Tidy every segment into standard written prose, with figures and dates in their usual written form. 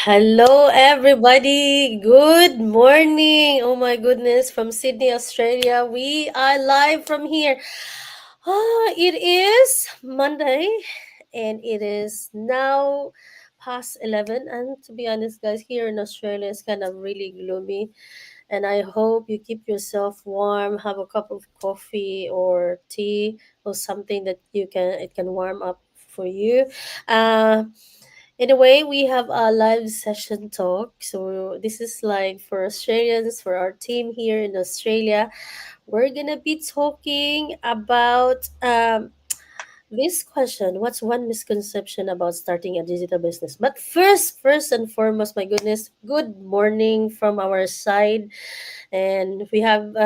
Hello, everybody. Good morning. Oh my goodness, from Sydney, Australia. We are live from here. It is Monday and it is now past 11. And to be honest, guys, here in Australia, it's kind of really gloomy. And I hope you keep yourself warm, have a cup of coffee or tea or something that it can warm up for you. Uh, Anyway, we have a live session talk. So this is like for Australians, for our team here in Australia. We're gonna be talking about this question: what's one misconception about starting a digital business? But first and foremost, my goodness, good morning from our side. And we have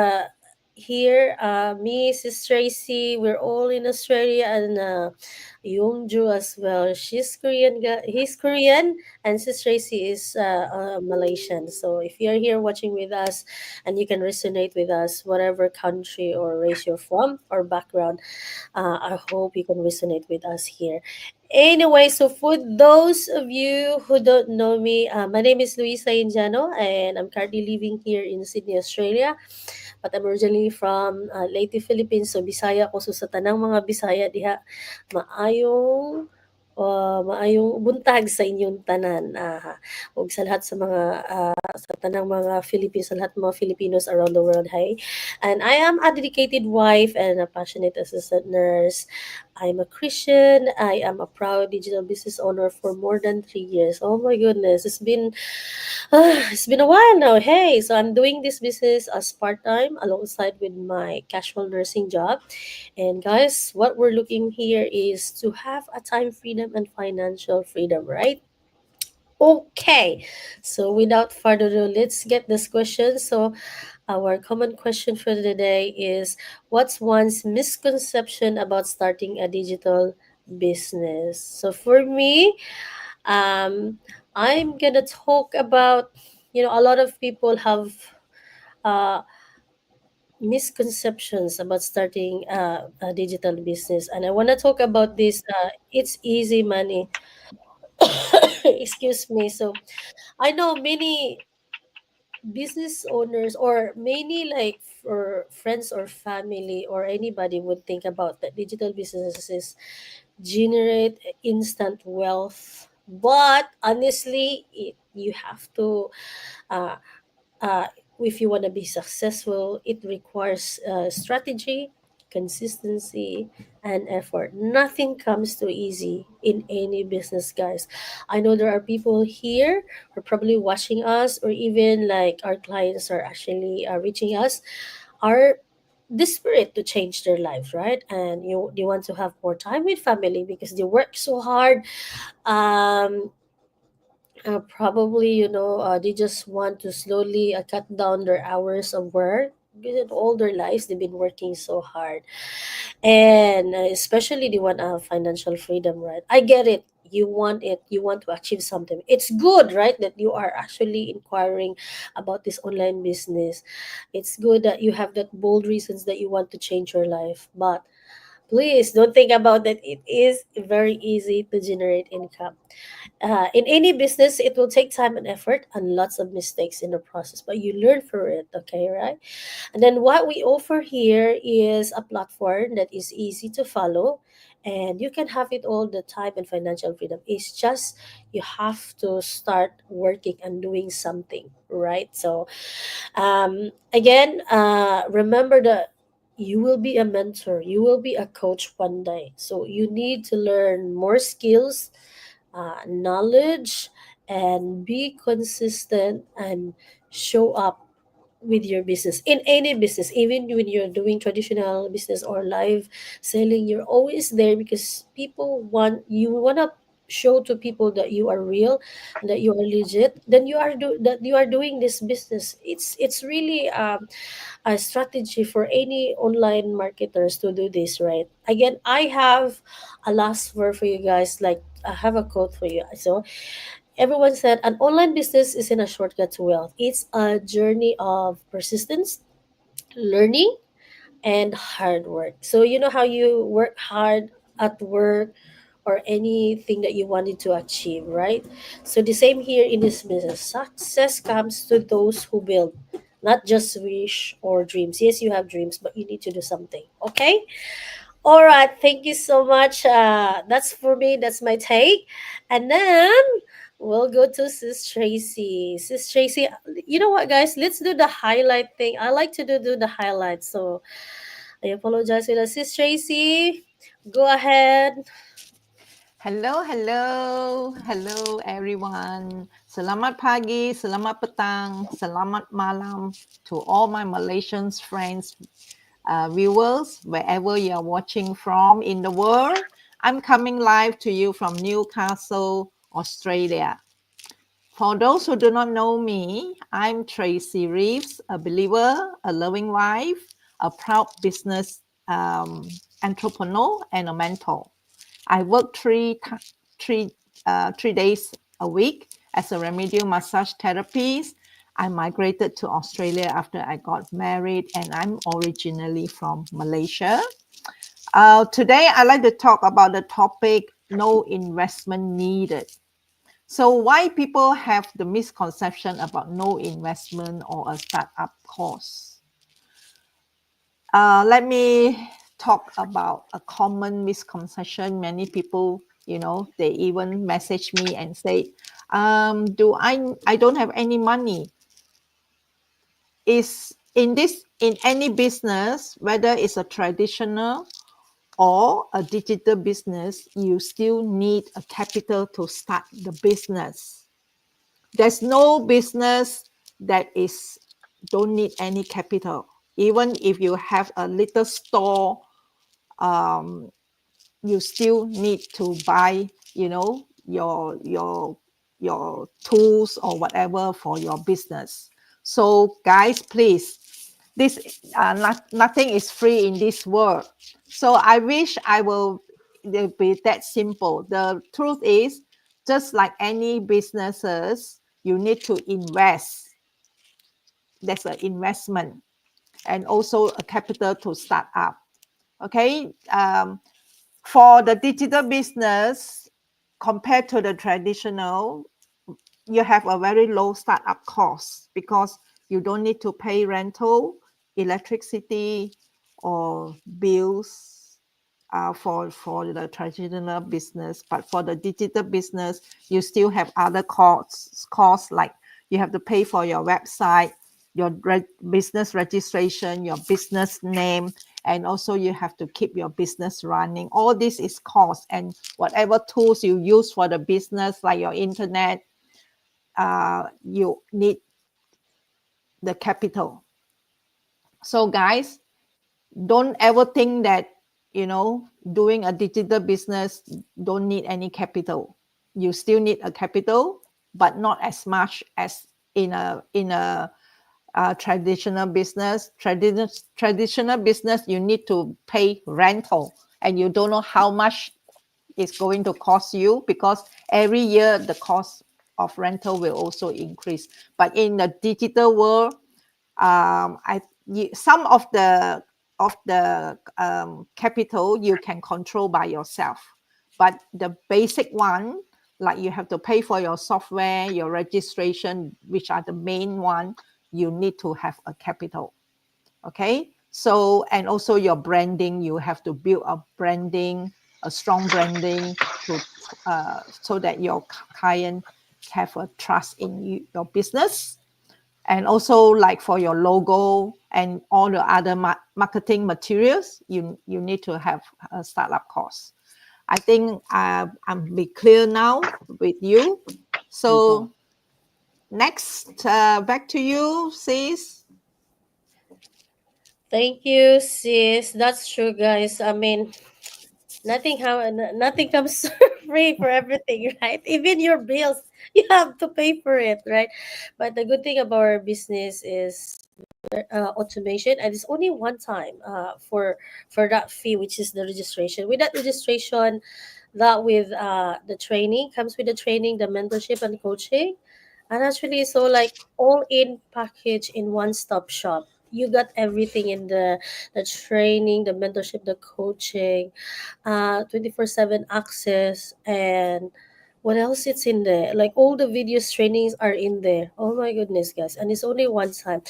here me, Sis Tracy. We're all in Australia, and Youngju as well. He's Korean, and Sis Tracy is Malaysian. So if you're here watching with us, and you can resonate with us, whatever country or race you're from or background, I hope you can resonate with us here. Anyway, so for those of you who don't know me, my name is Luisa Injano, and I'm currently living here in Sydney, Australia. But I'm originally from Leyte, Philippines. So Bisaya ko. So sa tanang mga Bisaya diha, maayong maayong buntag sa inyong tanan. Ug sa lahat sa mga sa tanang mga Philippines, sa lahat ng mga Filipinos around the world. Hi. And I am a dedicated wife and a passionate assistant nurse. I'm a Christian. I am a proud digital business owner for more than 3 years. Oh my goodness, it's been a while now. Hey, so I'm doing this business as part time alongside with my casual nursing job. And guys, what we're looking here is to have a time freedom and financial freedom, right? Okay, so without further ado, let's get this question. So, our common question for the day is: what's one's misconception about starting a digital business? So, for me, um, I'm gonna talk about, a lot of people have uh, misconceptions about starting a digital business, and I want to talk about this. It's easy money. Excuse me. So I know many business owners or many like for friends or family or anybody would think about that digital businesses generate instant wealth, but honestly you have to uh, uh, if you want to be successful, it requires strategy, consistency, and effort. Nothing comes too easy in any business, guys. I know there are people here who are probably watching us, or even like our clients are actually reaching us, are desperate to change their lives, right? And you want to have more time with family because they work so hard. Um, Probably, they just want to slowly cut down their hours of work because in all their lives they've been working so hard, and especially they want financial freedom, right? I get it. You want it. You want to achieve something. It's good, right, that you are actually inquiring about this online business. It's good that you have that bold reasons that you want to change your life, but please don't think about that. It is very easy to generate income. In any business, it will take time and effort and lots of mistakes in the process, but you learn from it, okay, right? And then what we offer here is a platform that is easy to follow, and you can have it all the time and financial freedom. It's just you have to start working and doing something, right? So, again, remember that you will be a mentor, you will be a coach one day. So, you need to learn more skills, knowledge, and be consistent and show up with your business in any business, even when you're doing traditional business or live selling. You're always there because people want to show to people that you are real, that you are legit, then that you are doing this business. It's really a strategy for any online marketers to do this, right? Again, I have a last word for you guys. Like, I have a quote for you. So everyone said an online business isn't a shortcut to wealth. It's a journey of persistence, learning, and hard work. So you know how you work hard at work or anything that you wanted to achieve, right? So the same here in this business. Success comes to those who build, not just wish or dreams. Yes, you have dreams, but you need to do something. Okay? All right, thank you so much. That's for me. That's my take. And then we'll go to Sis Tracy. Sis Tracy, you know what, guys? Let's do the highlight thing. I like to do the highlights. So I apologize with Sis Tracy. Go ahead. Hello, hello, hello everyone. Selamat pagi, selamat petang, selamat malam to all my Malaysian friends, viewers, wherever you are watching from in the world. I'm coming live to you from Newcastle, Australia. For those who do not know me, I'm Tracy Reeves, a believer, a loving wife, a proud business entrepreneur, and a mentor. I work three, 3 days a week as a remedial massage therapist. I migrated to Australia after I got married, and I'm originally from Malaysia. Today, I'd like to talk about the topic no investment needed. So, why people have the misconception about no investment or a startup cost? Let me talk about a common misconception. Many people, they even message me and say, "Do I don't have any money." Is in any business, whether it's a traditional or a digital business, you still need a capital to start the business. There's no business that is don't need any capital. Even if you have a little store, um, you still need to buy, your tools or whatever for your business. So guys, please, this nothing is free in this world. So I wish I will be that simple. The truth is, just like any businesses, you need to invest. That's an investment, and also a capital to start up. Okay. For the digital business, compared to the traditional, you have a very low startup cost because you don't need to pay rental, electricity, or bills for the traditional business. But for the digital business, you still have other costs like you have to pay for your website, your business registration, your business name, and also you have to keep your business running. All this is cost, and whatever tools you use for the business, like your internet, you need the capital. So guys, don't ever think that doing a digital business don't need any capital. You still need a capital, but not as much as in a traditional business. Traditional business, you need to pay rental, and you don't know how much it's going to cost you because every year the cost of rental will also increase. But in the digital world, some of the capital you can control by yourself, but the basic one, like you have to pay for your software, your registration, which are the main one, you need to have a capital. Okay, so and also your branding, you have to build a strong branding to so that your client have a trust in your business. And also, like for your logo and all the other marketing materials, you need to have a startup cost. I think I'm be clear now with you. Mhm. So next, back to you, sis. Thank you, sis. That's true, guys. I mean, nothing comes free for everything, right? Even your bills, you have to pay for it, right? But the good thing about our business is automation, and it's only one time for that fee, which is the registration. With that registration, that with the training comes with the training, the mentorship and coaching, and actually so like all in package in one stop shop. you got everything in the training, the mentorship, the coaching, 24/7 access, and what else it's in there, like all the videos trainings are in there. Oh my goodness, guys, and it's only one time.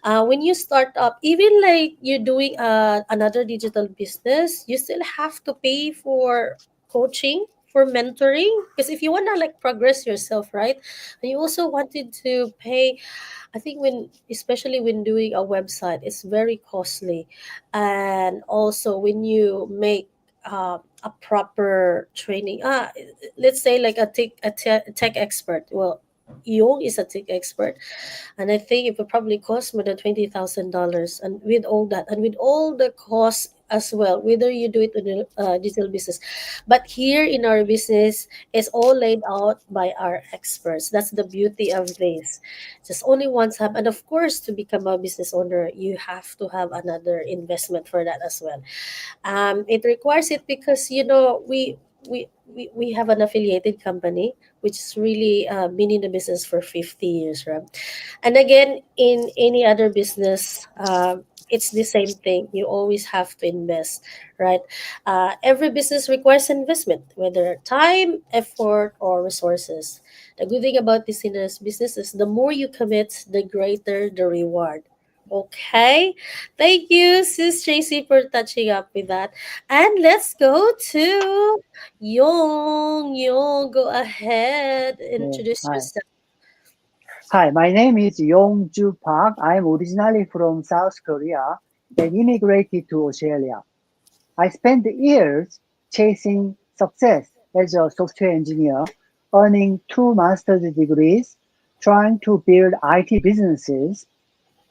When you start up, even like you're doing another digital business, you still have to pay for coaching, for mentoring, because if you want to like progress yourself, right, and you also wanted to pay. I think when, especially when doing a website, it's very costly, and also when you make a proper training. Let's say like a tech expert. Well, Young is a tech expert, and I think it would probably cost more than $20,000. And with all the costs as well, whether you do it in a digital business, but here in our business, it's all laid out by our experts. That's the beauty of this. Just only one time, and of course, to become a business owner, you have to have another investment for that as well. It requires it because we have an affiliated company which is really been in the business for 50 years, right? And again, in any other business, it's the same thing. You always have to invest, right? Every business requires investment, whether time, effort, or resources. The good thing about this in this business is the more you commit, the greater the reward. Okay, thank you, Sis Tracy, for touching up with that. And let's go to Yong. Yong, go ahead, Yeah, introduce hi. yourself. Hi, my name is Yongju Park. I'm originally from South Korea and immigrated to Australia. I spent years chasing success as a software engineer, earning two master's degrees, trying to build IT businesses,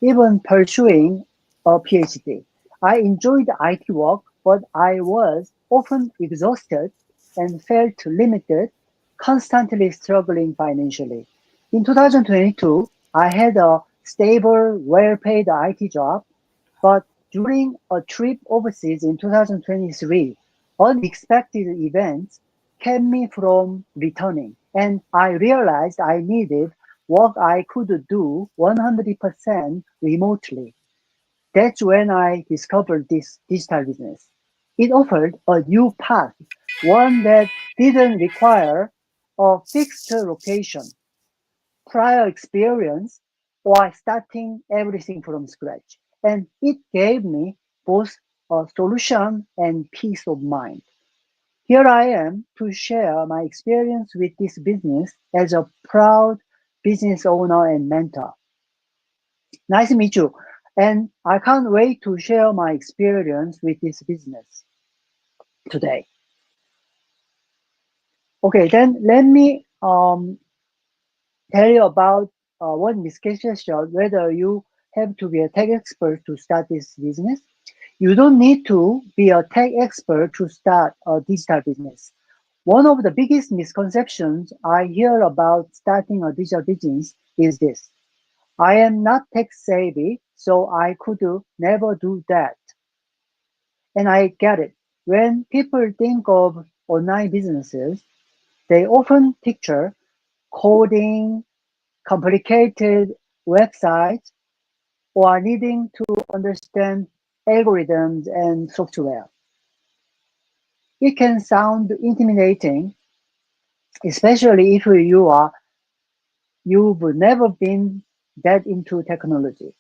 even pursuing a PhD. I enjoyed IT work, but I was often exhausted and felt limited, constantly struggling financially. In 2022, I had a stable, well-paid IT job, but during a trip overseas in 2023, unexpected events kept me from returning, and I realized I needed work I could do 100% remotely. That's when I discovered this digital business. It offered a new path, one that didn't require a fixed location, prior experience, or starting everything from scratch. And it gave me both a solution and peace of mind. Here I am to share my experience with this business as a proud business owner and mentor. Nice to meet you. And I can't wait to share my experience with this business today. Okay, then let me tell you about one misconception whether you have to be a tech expert to start this business. You don't need to be a tech expert to start a digital business. One of the biggest misconceptions I hear about starting a digital business is this: I am not tech savvy, so I could never do that. And I get it. When people think of online businesses, they often picture coding, complicated websites, or needing to understand algorithms and software. It can sound intimidating, especially if you've never been that into technology.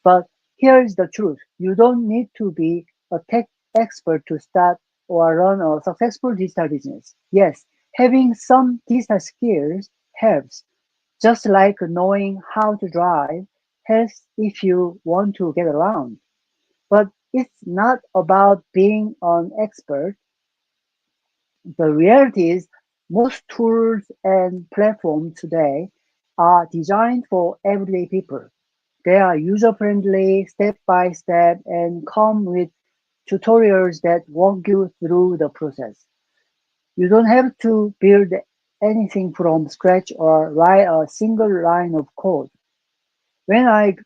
But here's the truth. You don't need to be a tech expert to start or run a successful digital business. Yes, having some digital skills helps, just like knowing how to drive helps if you want to get around. But it's not about being an expert. The reality is most tools and platforms today are designed for everyday people. They are user-friendly, step-by-step, and come with tutorials that walk you through the process. You don't have to build anything from scratch or write a single line of code. When I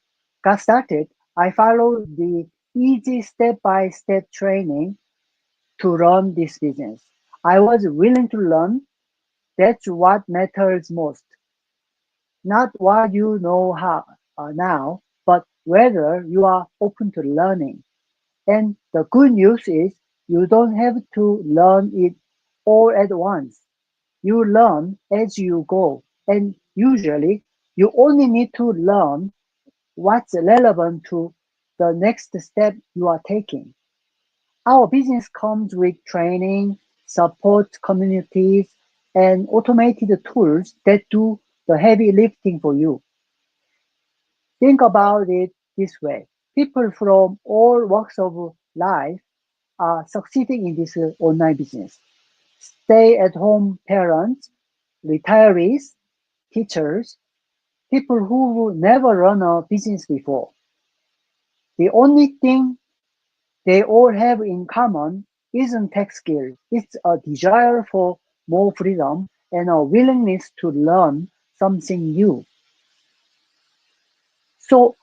got started, I followed the easy step-by-step training to run this business. I was willing to learn. That's what matters most. Not what you know how now, but whether you are open to learning. And the good news is you don't have to learn it all at once. You learn as you go, and usually you only need to learn what's relevant to the next step you are taking. Our business comes with training, support communities, and automated tools that do the heavy lifting for you. Think about it this way. People from all walks of life are succeeding in this online business. Stay at home parents, retirees, teachers, people who never run a business before. The only thing they all have in common isn't tech skill. It's a desire for more freedom and a willingness to learn something new. So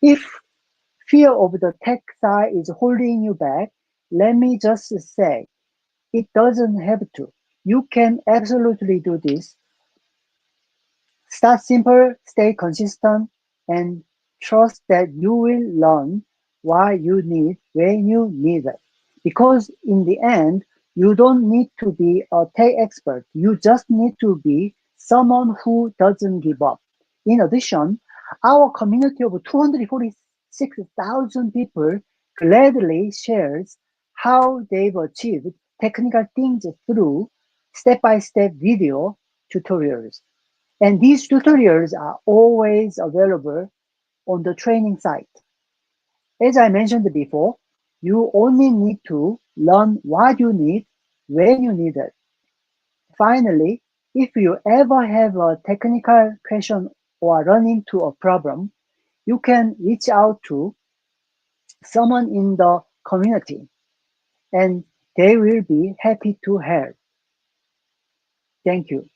if fear of the tech side is holding you back, let me just say it doesn't have to. You can absolutely do this. Start simple, stay consistent, and trust that you will learn what you need when you need it. Because in the end, you don't need to be a tech expert. You just need to be someone who doesn't give up. In addition, our community of 246,000 people gladly shares how they've achieved technical things through step-by-step video tutorials. And these tutorials are always available on the training site. As I mentioned before, you only need to learn what you need when you need it. Finally, if you ever have a technical question or run into a problem, you can reach out to someone in the community and they will be happy to help. Thank you.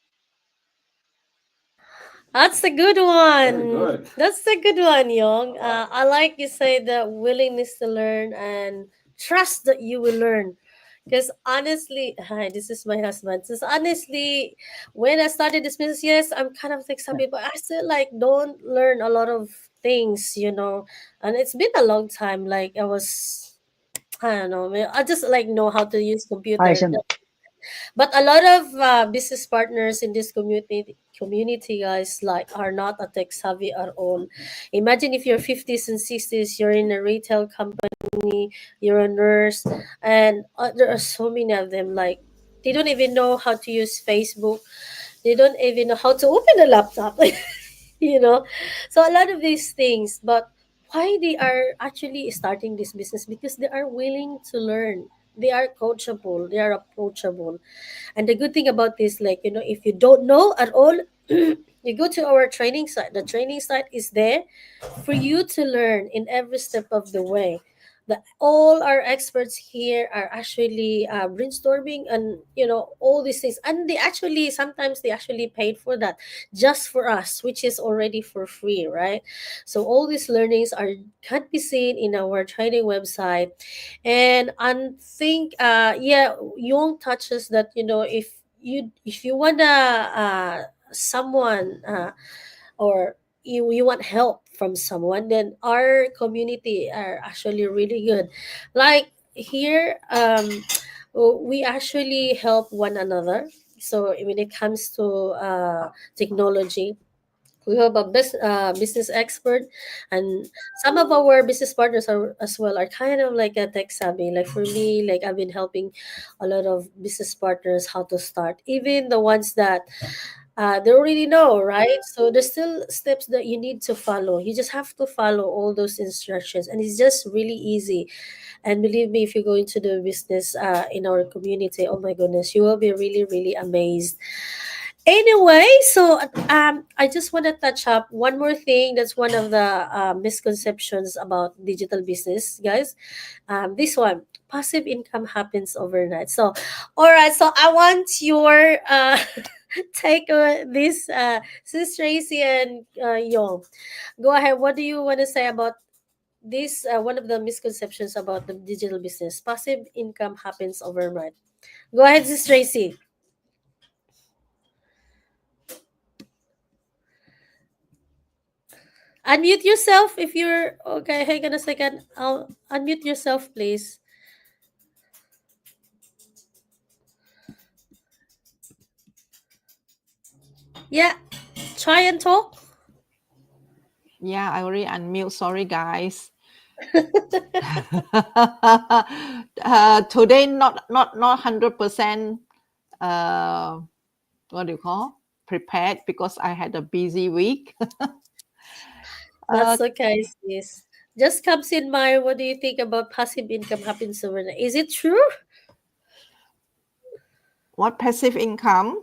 That's a good one. That's a good one, Young. I like you say the willingness to learn and trust that you will learn. Because honestly, hi, this is my husband. Because honestly, when I started this business, yes, I'm kind of like some people. I still like don't learn a lot of things. And it's been a long time. Like I don't know. I just like know how to use Hi, computer. Shannon. But a lot of business partners in this community, guys, like are not a tech savvy at all. Imagine if you're 50s and 60s, you're in a retail company, you're a nurse, and there are so many of them. Like they don't even know how to use Facebook. They don't even know how to open a laptop. you know so a lot of these things, but why they are actually starting this business? Because they are willing to learn, they are coachable, they are approachable. And the good thing about this, like, if you don't know at all, you go to our training site. The training site is there for you to learn in every step of the way. All our experts here are actually brainstorming and all these things, and they actually paid for that just for us, which is already for free, right? So all these learnings are can be seen in our training website. And I think yeah, Young touches that, if you wanna someone or you want help from someone, then our community are actually really good. Like here, we actually help one another. So when it comes to technology, we have a business expert, and some of our business partners are as well are kind of like a tech savvy. Like for me, like I've been helping a lot of business partners how to start, even the ones that they already know, right? So there's still steps that you need to follow. You just have to follow all those instructions, and it's just really easy. And believe me, if you go into the business in our community, oh my goodness, you will be really, really amazed. Anyway, so I just want to touch up one more thing. That's one of the misconceptions about digital business, guys. This one, passive income happens overnight. So, all right. So I want your take on this, Sis Tracy and Yong. Go ahead. What do you want to say about this? One of the misconceptions about the digital business, passive income happens overnight. Go ahead, Sis Tracy. Unmute yourself if you're okay. Hang on a second. I'll unmute yourself, please. Yeah, try and talk. Yeah, I already unmute. Sorry, guys. Today, not 100%. What do you call? Prepared because I had a busy week. uh, That's okay, sis. Just comes in mind. What do you think about passive income happens overnight? Is it true? what passive income?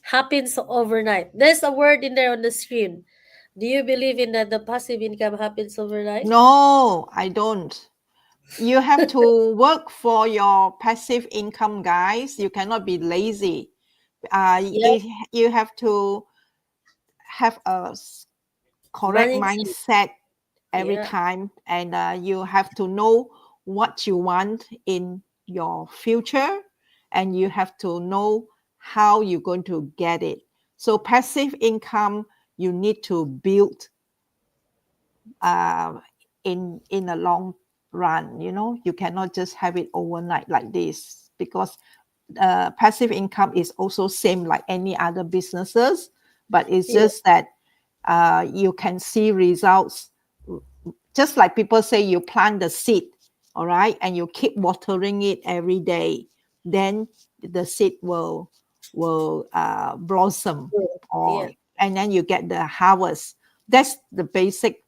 Happens overnight. There's a word in there on the screen. Do you believe in that the passive income happens overnight? No, I don't. You have to work for your passive income, guys. You cannot be lazy. Yeah, You have to have a correct management. mindset every Yeah, time, and you have to know what you want in your future, and you have to know how you're going to get it. So passive income, you need to build uh, in a long run. You cannot just have it overnight like this, because passive income is also same like any other businesses, but it's yeah, just that you can see results. Just like people say, you plant the seed, all right, and you keep watering it every day, then the seed will blossom, yeah, yeah. or and then you get the harvest. That's the basic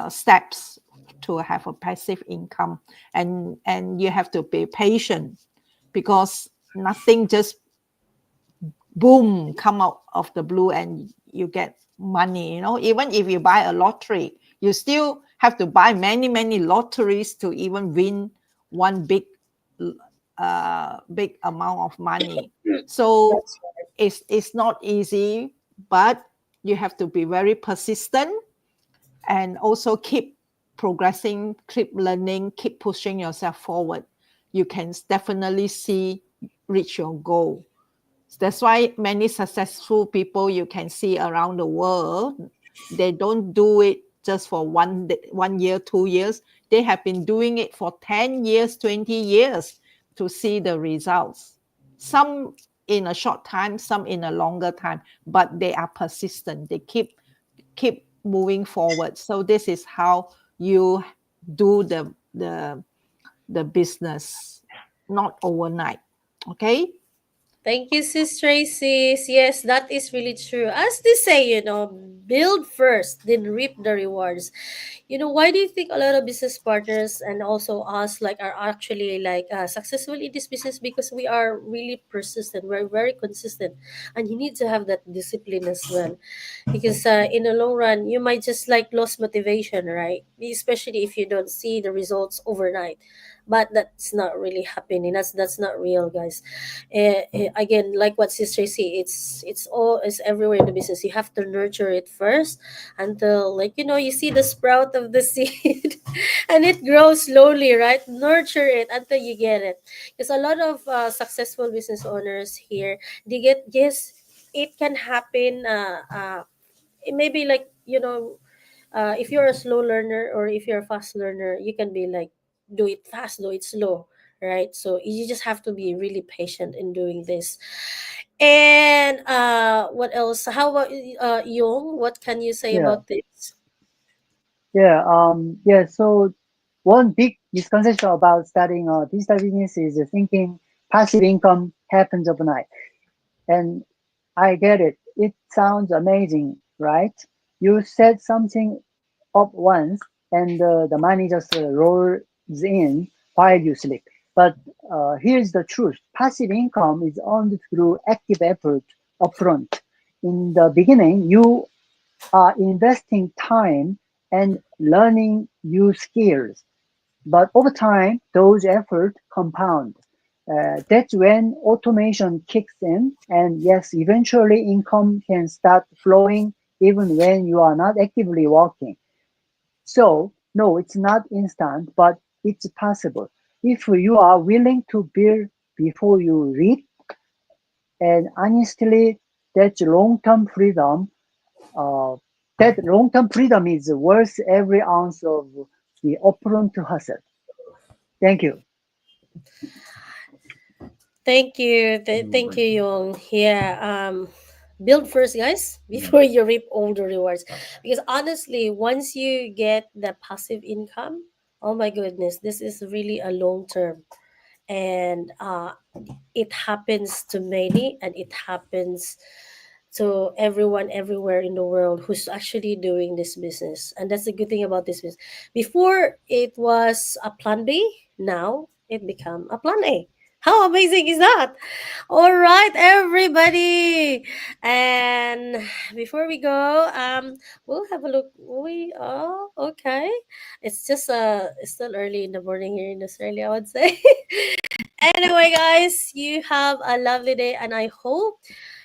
steps to have a passive income, and you have to be patient, because nothing just boom come out of the blue and you get money. Even if you buy a lottery, you still have to buy many lotteries to even win one big amount of money. So That's right. it's not easy, but you have to be very persistent, and also keep progressing, keep learning, keep pushing yourself forward. You can definitely see reach your goal. That's why many successful people you can see around the world, they don't do it just for 1 year, 2 years. They have been doing it for 10 years, 20 years to see the results. Some in a short time, some in a longer time, but they are persistent. They keep moving forward. So this is how you do the business, not overnight. Okay. Thank you, Sis Tracy. Yes, that is really true. As they say, build first, then reap the rewards. Why do you think a lot of business partners and also us like are actually like successful in this business? Because we are really persistent. We're very consistent, and you need to have that discipline as well. Because in the long run, you might just like lose motivation, right? Especially if you don't see the results overnight. But that's not really happening. That's not real, guys. Again, like what Sister say, it's everywhere in the business. You have to nurture it first until like you see the sprout of the seed, and it grows slowly, right? Nurture it until you get it. Because a lot of successful business owners here, they get yes, it can happen. It may be like if you're a slow learner or if you're a fast learner, you can be like do it fast, do it slow, right? So you just have to be really patient in doing this. And what else? How about Yong? What can you say Yeah, about this? yeah. So one big misconception about starting a digital business is thinking passive income happens overnight. And I get it. It sounds amazing, right? You set something up once and the money just rolls in while you sleep. But here's the truth. Passive income is earned through active effort upfront. In the beginning, you are investing time and learning new skills. But over time, those efforts compound. That's when automation kicks in, and yes, eventually income can start flowing even when you are not actively working. So, no, it's not instant, but it's possible. If you are willing to build before you reap, and honestly, that's long term freedom. Uh, That long-term freedom is worth every ounce of the upfront hustle. Thank you. Thank you. Thank you, Yong. Yeah. Build first, guys, before you reap all the rewards. Because honestly, once you get the passive income, oh my goodness, this is really a long term. And it happens to many, and it happens to everyone everywhere in the world who's actually doing this business. And that's the good thing about this business. Before it was a plan B, now it become a plan A. How amazing is that? All right, everybody. And before we go, we'll have a look. We oh okay. It's still early in the morning here in Australia, I would say. Anyway, guys, you have a lovely day, and I hope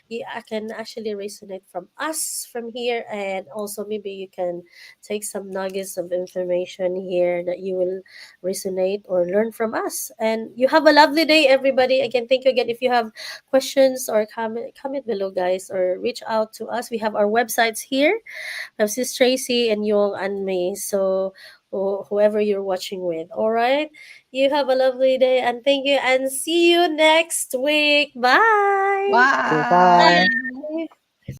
you I can actually resonate from us from here, and also maybe you can take some nuggets of information here that you will resonate or learn from us. And you have a lovely day, everybody. Again, thank you again. If you have questions or comment below, guys, or reach out to us. We have our websites here. We have Sis Tracy and Yong and me. So whoever you're watching with. All right. You have a lovely day, and thank you, and see you next week. Bye. Okay, Bye. bye.